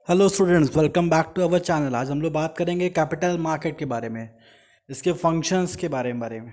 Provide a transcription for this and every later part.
Hello students, welcome back to our channel. आज हम लोग बात करेंगे कैपिटल मार्केट के बारे में, इसके फंक्शंस के बारे में।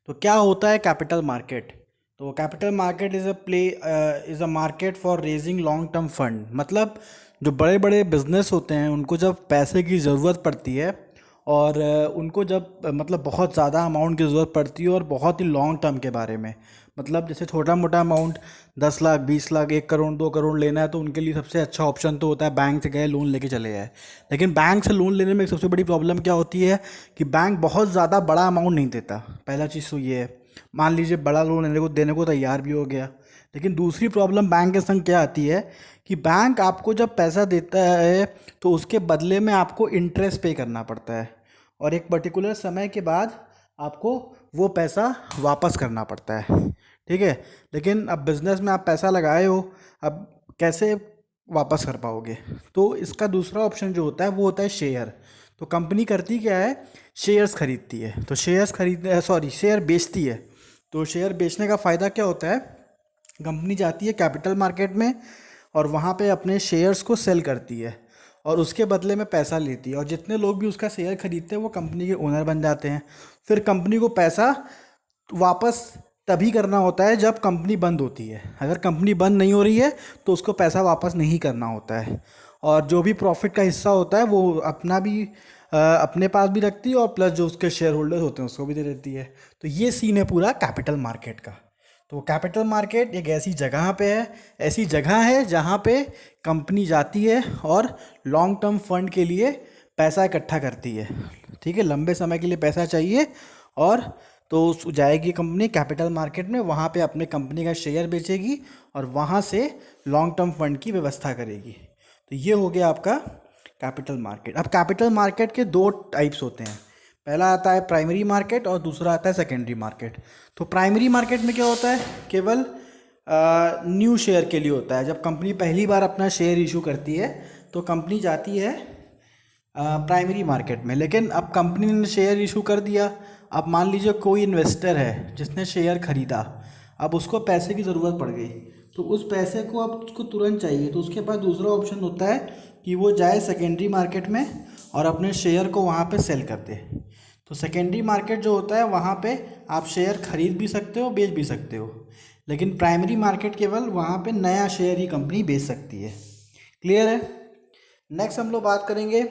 तो क्या होता है कैपिटल मार्केट? तो capital market is a market for raising long term fund. मतलब जो बड़े बड़े बिजनेस होते हैं उनको जब पैसे की ज़रूरत पड़ती है और उनको जब मतलब बहुत ज़्यादा अमाउंट की ज़रूरत पड़ती है और बहुत ही लॉन्ग टर्म के बारे में। मतलब जैसे छोटा मोटा अमाउंट 10 लाख 20 लाख 1 करोड़ 2 करोड़ लेना है तो उनके लिए सबसे अच्छा ऑप्शन तो होता है बैंक से गए लोन लेके चले जाए। लेकिन बैंक से लोन लेने में एक सबसे बड़ी प्रॉब्लम क्या होती है कि बैंक बहुत ज़्यादा बड़ा अमाउंट नहीं देता। पहला चीज़ तो ये है। मान लीजिए बड़ा लोन देने को तैयार भी हो गया, लेकिन दूसरी प्रॉब्लम बैंक के संग क्या आती है कि बैंक आपको जब पैसा देता है तो उसके बदले में आपको इंटरेस्ट पे करना पड़ता है और एक पर्टिकुलर समय के बाद आपको वो पैसा वापस करना पड़ता है। ठीक है। लेकिन अब बिजनेस में आप पैसा लगाए हो, अब कैसे वापस कर पाओगे? तो इसका दूसरा ऑप्शन जो होता है वो होता है शेयर। तो कंपनी करती क्या है, शेयर्स खरीदती है। तो शेयर बेचती है। तो शेयर बेचने का फ़ायदा क्या होता है, कंपनी जाती है कैपिटल मार्केट में और वहाँ पे अपने शेयर्स को सेल करती है और उसके बदले में पैसा लेती है और जितने लोग भी उसका शेयर खरीदते हैं वो कंपनी के ओनर बन जाते हैं। फिर कंपनी को पैसा वापस तभी करना होता है जब कंपनी बंद होती है। अगर कंपनी बंद नहीं हो रही है तो उसको पैसा वापस नहीं करना होता है और जो भी प्रॉफिट का हिस्सा होता है वो अपने पास भी रखती है और प्लस जो उसके शेयर होल्डर्स होते हैं उसको भी दे देती है। तो ये सीन है पूरा कैपिटल मार्केट का। तो कैपिटल मार्केट एक ऐसी जगह है जहाँ पे कंपनी जाती है और लॉन्ग टर्म फंड के लिए पैसा इकट्ठा करती है। ठीक है, लंबे समय के लिए पैसा चाहिए और तो जाएगी कंपनी कैपिटल मार्केट में, वहाँ पे अपने कंपनी का शेयर बेचेगी और वहाँ से लॉन्ग टर्म फंड की व्यवस्था करेगी। तो ये हो गया आपका कैपिटल मार्केट। अब कैपिटल मार्केट के दो टाइप्स होते हैं। पहला आता है प्राइमरी मार्केट और दूसरा आता है सेकेंडरी मार्केट। तो प्राइमरी मार्केट में क्या होता है, केवल न्यू शेयर के लिए होता है। जब कंपनी पहली बार अपना शेयर इशू करती है तो कंपनी जाती है प्राइमरी मार्केट में। लेकिन अब कंपनी ने शेयर इशू कर दिया। अब मान लीजिए कोई इन्वेस्टर है जिसने शेयर खरीदा, अब उसको पैसे की ज़रूरत पड़ गई, तो उस पैसे को अब उसको तुरंत चाहिए। तो उसके पास दूसरा ऑप्शन होता है कि वो जाए सेकेंडरी मार्केट में और अपने शेयर को वहाँ पे सेल कर दे। तो सेकेंडरी मार्केट जो होता है वहाँ पे आप शेयर खरीद भी सकते हो, बेच भी सकते हो। लेकिन प्राइमरी मार्केट केवल वहाँ पे नया शेयर ही कंपनी बेच सकती है। क्लियर है? नेक्स्ट हम लोग बात करेंगे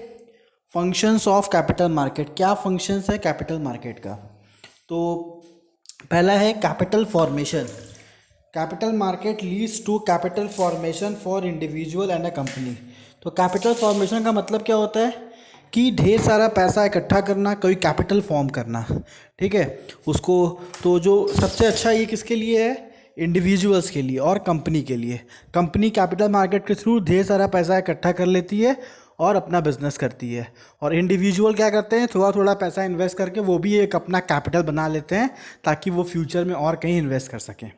फंक्शंस ऑफ कैपिटल मार्केट। क्या फंक्शंस है कैपिटल मार्केट का? तो पहला है capital formation. Capital market leads to capital formation for individual and a company. तो कैपिटल फॉर्मेशन का मतलब क्या होता है कि ढेर सारा पैसा इकट्ठा करना, कोई कैपिटल फॉर्म करना। ठीक है, उसको तो जो सबसे अच्छा ये किसके लिए है, इंडिविजुअल्स के लिए और कंपनी के लिए। कंपनी कैपिटल मार्केट के थ्रू ढेर सारा पैसा इकट्ठा कर लेती है और अपना बिजनेस करती है। और इंडिविजुअल क्या करते हैं, थोड़ा थोड़ा पैसा इन्वेस्ट करके वो भी एक अपना कैपिटल बना लेते हैं ताकि वो फ्यूचर में और कहीं इन्वेस्ट कर सकें।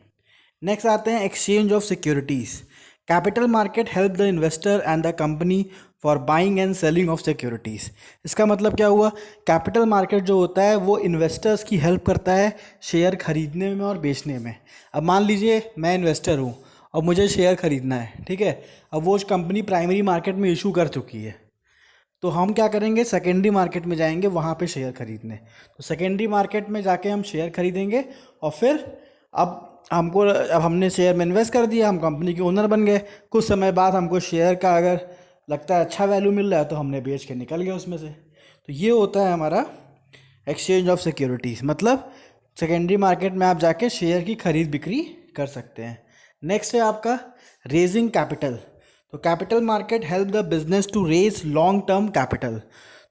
नेक्स्ट आते हैं exchange of securities. Capital market help the investor and the company for buying and selling of securities. इसका मतलब क्या हुआ, कैपिटल मार्केट जो होता है वो इन्वेस्टर्स की हेल्प करता है शेयर खरीदने में और बेचने में। अब मान लीजिए मैं इन्वेस्टर हूँ और मुझे शेयर खरीदना है। ठीक है, अब वो कंपनी प्राइमरी मार्केट में इशू कर चुकी है, तो हम क्या करेंगे, सेकेंडरी मार्केट में जाएंगे वहाँ पे शेयर खरीदने। तो सेकेंडरी मार्केट में जाके हम शेयर खरीदेंगे और फिर अब हमने शेयर में इन्वेस्ट कर दिया, हम कंपनी के ओनर बन गए। कुछ समय बाद हमको शेयर का अगर लगता है अच्छा वैल्यू मिल रहा है तो हमने बेच के निकल गए उसमें से। तो ये होता है हमारा एक्सचेंज ऑफ सिक्योरिटीज़। मतलब सेकेंडरी मार्केट में आप जाके शेयर की खरीद बिक्री कर सकते हैं। नेक्स्ट है आपका रेजिंग कैपिटल। तो capital market help the business to raise long term capital.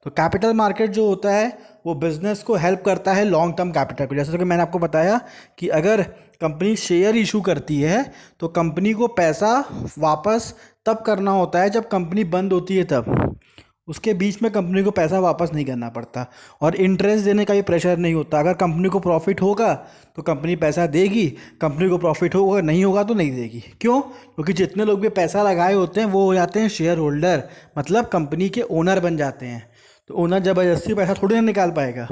तो कैपिटल मार्केट जो होता है वो बिजनेस को हेल्प करता है लॉन्ग टर्म कैपिटल को। जैसे कि मैंने आपको बताया कि अगर कंपनी शेयर इशू करती है तो कंपनी को पैसा वापस तब करना होता है जब कंपनी बंद होती है, तब उसके बीच में कंपनी को पैसा वापस नहीं करना पड़ता और इंटरेस्ट देने का भी प्रेशर नहीं होता। अगर कंपनी को प्रॉफिट होगा तो कंपनी पैसा देगी, कंपनी को प्रॉफिट होगा नहीं होगा तो नहीं देगी। क्यों? क्योंकि जितने लोग भी पैसा लगाए होते हैं वो हो जाते हैं शेयर होल्डर, मतलब कंपनी के ओनर बन जाते हैं। तो ओनर ज़बरदस्ती पैसा थोड़ी ना निकाल पाएगा।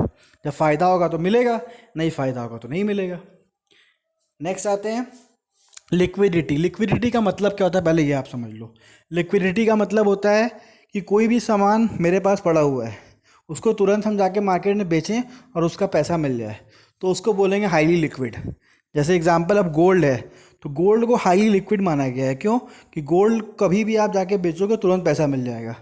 जब फ़ायदा होगा तो मिलेगा, नहीं फ़ायदा होगा तो नहीं मिलेगा। नेक्स्ट आते हैं लिक्विडिटी, लिक्विडिटी का मतलब क्या होता है पहले ये आप समझ लो। लिक्विडिटी का मतलब होता है कि कोई भी सामान मेरे पास पड़ा हुआ है, उसको तुरंत हम जाके मार्केट में बेचें और उसका पैसा मिल जाए, तो उसको बोलेंगे हाईली लिक्विड। जैसे एग्जांपल अब गोल्ड है, तो गोल्ड को हाईली लिक्विड माना गया है। क्यों? कि गोल्ड कभी भी आप जाके बेचोगे तुरंत पैसा मिल जाएगा।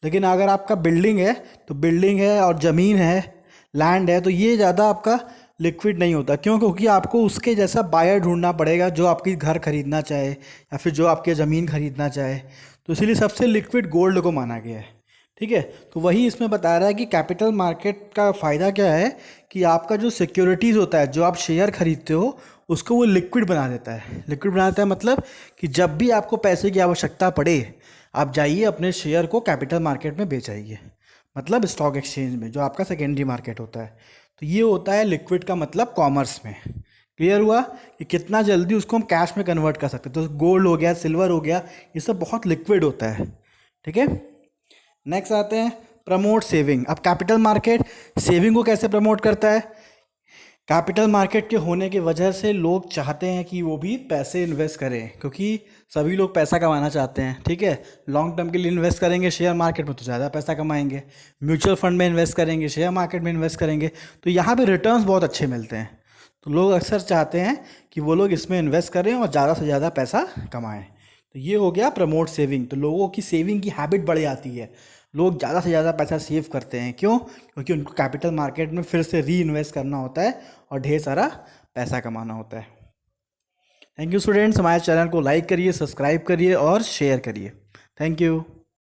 लेकिन अगर आपका बिल्डिंग है, तो बिल्डिंग है और ज़मीन है, लैंड है, तो ये ज़्यादा आपका लिक्विड नहीं होता। क्यों? क्योंकि आपको उसके जैसा बायर ढूंढना पड़ेगा जो आपकी घर खरीदना चाहे या फिर जो आपकी ज़मीन खरीदना चाहे। तो इसीलिए सबसे लिक्विड गोल्ड को माना गया है। ठीक है, तो वही इसमें बता रहा है कि कैपिटल मार्केट का फ़ायदा क्या है कि आपका जो सिक्योरिटीज़ होता है, जो आप शेयर खरीदते हो, उसको वो लिक्विड बना देता है। लिक्विड बना देता है मतलब कि जब भी आपको पैसे की आवश्यकता पड़े, आप जाइए अपने शेयर को कैपिटल मार्केट में बेच आइए, मतलब स्टॉक एक्सचेंज में, जो आपका सेकेंडरी मार्केट होता है। तो ये होता है लिक्विड का मतलब कॉमर्स में। क्लियर हुआ कि कितना जल्दी उसको हम कैश में कन्वर्ट कर सकते हैं। तो गोल्ड हो गया, सिल्वर हो गया, ये सब बहुत लिक्विड होता है। ठीक है, नेक्स्ट आते हैं प्रमोट सेविंग। अब कैपिटल मार्केट सेविंग को कैसे प्रमोट करता है? कैपिटल मार्केट के होने की वजह से लोग चाहते हैं कि वो भी पैसे इन्वेस्ट करें, क्योंकि सभी लोग पैसा कमाना चाहते हैं। ठीक है, लॉन्ग टर्म के लिए इन्वेस्ट करेंगे शेयर मार्केट में तो ज़्यादा पैसा कमाएंगे, म्यूचुअल फंड में इन्वेस्ट करेंगे, शेयर मार्केट में इन्वेस्ट करेंगे, तो यहाँ पे रिटर्न्स बहुत अच्छे मिलते हैं। तो लोग अक्सर चाहते हैं कि वो लोग इसमें इन्वेस्ट करें और ज़्यादा से ज़्यादा पैसा कमाएं। तो ये हो गया प्रमोट सेविंग। तो लोगों की सेविंग की हैबिट बढ़ जाती है, लोग ज़्यादा से ज़्यादा पैसा सेव करते हैं। क्यों? क्योंकि उनको कैपिटल मार्केट में फिर से री इन्वेस्ट करना होता है और ढेर सारा पैसा कमाना होता है। थैंक यू स्टूडेंट्स, हमारे चैनल को लाइक करिए, सब्सक्राइब करिए और शेयर करिए। Thank you.